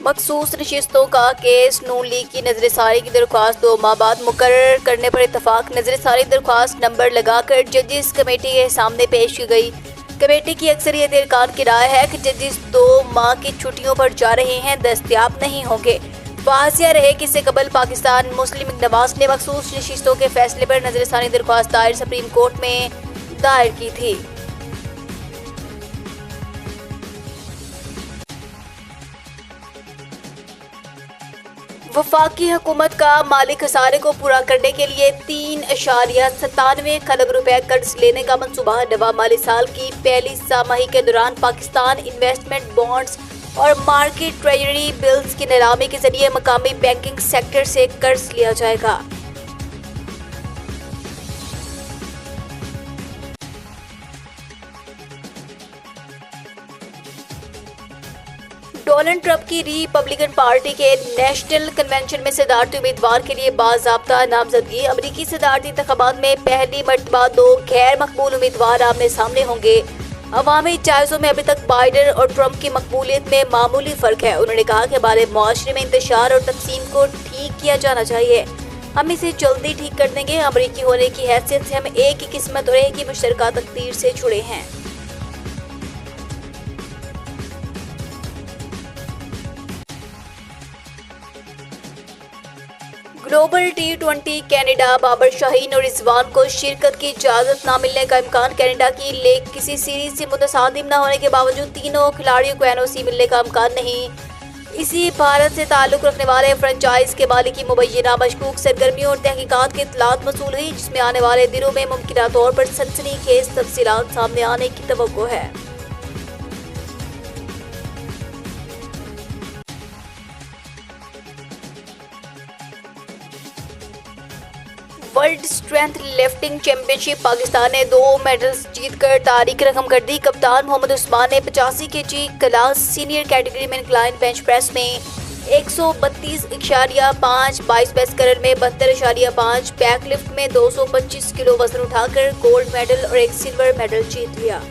मखसूस नशिस्तों का केस नून लीग की नजरसारी की दरख्वास्त 2 माह बाद मुकर्रर करने पर इत्तफाक। नजरसारी दरख्वास्त नंबर लगाकर जजिस कमेटी के सामने पेश की गई। कमेटी की अक्सरियत अरकान की राय है कि जजिस 2 माह की छुट्टियों पर जा रहे हैं, दस्तयाब नहीं होंगे। वाज़िया रहे कि इससे कबल पाकिस्तान मुस्लिम लीग नवाज ने मखसूस नशिस्तों के फैसले पर नजरसानी दरख्वास्त दायर सुप्रीम कोर्ट में दायर की थी। वफाकी हुकूमत का माली खसारे को पूरा करने के लिए 3.97 खरब रुपए कर्ज लेने का मंसूबा। नवा माली साल की पहली छमाही के दौरान पाकिस्तान इन्वेस्टमेंट बॉन्ड्स और मार्केट ट्रेजरी बिल्स की नीलामी के जरिए मकामी बैंकिंग सेक्टर से कर्ज लिया जाएगा। डोनाल्ड ट्रंप की रिपब्लिकन पार्टी के नेशनल कन्वेंशन में सदारती उम्मीदवार के लिए बाज़ाब्ता नामजदगी। अमरीकी सदारती इंतखाबात में पहली मर्तबा 2 गैर मकबूल उम्मीदवार आमने सामने होंगे। अवामी जायज़ों में अभी तक बाइडन और ट्रंप की मकबूलियत में मामूली फ़र्क है। उन्होंने कहा कि हमारे मुआशरे में इंतशार और तकसीम को ठीक किया जाना चाहिए। हम इसे जल्दी ठीक कर देंगे। अमरीकी होने की हैसियत से हम एक ही किस्मत और एक ही मुश्तरका तकदीर से जुड़े हैं। Global T20 Canada Babar Shaheen और रिजवान को शिरकत की इजाजत न मिलने का इम्कान। कनाडा की लीग किसी सीरीज से मुतसादिम न होने के बावजूद तीनों खिलाड़ियों को NOC मिलने का इम्कान नहीं। इसी भारत से ताल्लुक रखने वाले फ्रेंचाइज के मालिक की मुबैना मशकूक सरगर्मियों और तहकीकात की इत्तलात मसूल हुई, जिसमें आने वाले दिनों में मुमकिन तौर पर सनसनीखेज तफसीलात सामने आने की तवक्को है। World strength lifting championship Pakistan ने 2 मेडल्स जीतकर तारीख रकम कर दी। कप्तान मोहम्मद उस्मान ने 85 kg क्लास सीनियर कैटेगरी में इंक्लाइन बेंच प्रेस में 132.5, 22 बेस्ट करल में 72.5, बैक लिफ्ट में 225 किलो वजन उठाकर गोल्ड मेडल और एक सिल्वर मेडल जीत लिया।